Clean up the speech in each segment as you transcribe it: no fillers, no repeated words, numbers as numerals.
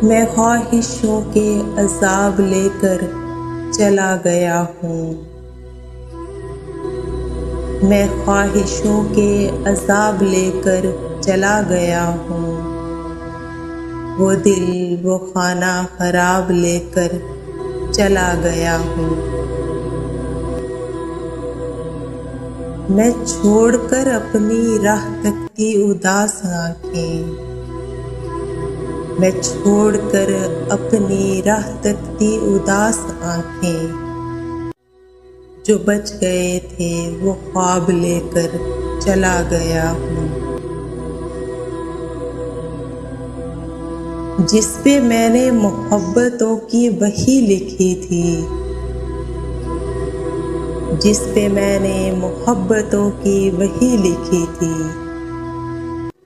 मैं ख्वाहिशों के अज़ाब लेकर चला गया हूँ। मैं ख्वाहिशों के अज़ाब लेकर चला गया हूँ। वो दिल वो खाना खराब लेकर चला गया हूँ। मैं छोड़कर अपनी राह तकती उदास आँखें, मैं छोड़कर अपनी राह तकती उदास आँखें, जो बच गए थे वो ख्वाब लेकर चला गया हूँ। जिस पे मैंने मोहब्बतों की वही लिखी थी, जिस पे मैंने मोहब्बतों की वही लिखी थी,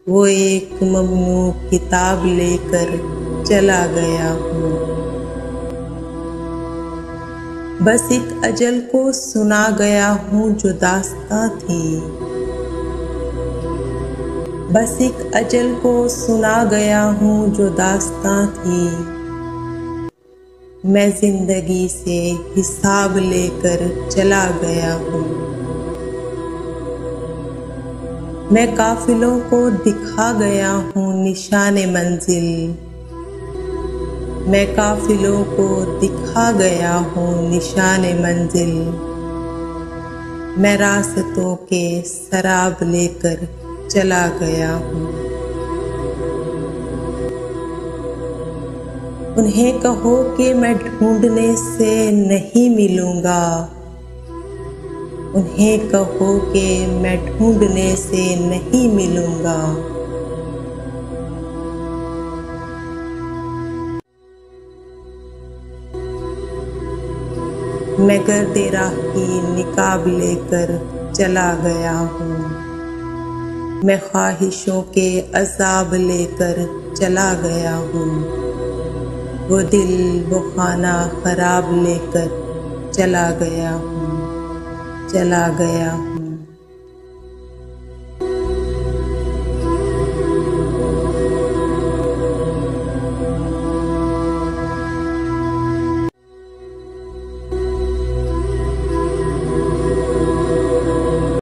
वो एक ममनू किताब लेकर चला गया हूँ। बस एक अजल को सुना गया हूँ जो दास्तां थी, बस एक अजल को सुना गया हूँ जो दास्तां थी। मैं जिंदगी से हिसाब लेकर चला गया हूँ। मैं काफिलों को दिखा गया हूँ निशाने मंजिल, मैं काफिलों को दिखा गया हूँ निशाने मंजिल। मैं रास्तों के सराब लेकर चला गया हूँ। उन्हें कहो कि मैं ढूंढने से नहीं मिलूँगा, उन्हें कहो कि मैं ढूंढने से नहीं मिलूँगा। मैं गर्दे राह की निकाब लेकर चला गया हूँ। मैं ख्वाहिशों के अज़ाब लेकर चला गया हूँ। वो दिल वो खाना खराब लेकर चला गया हूँ, चला गया हूँ।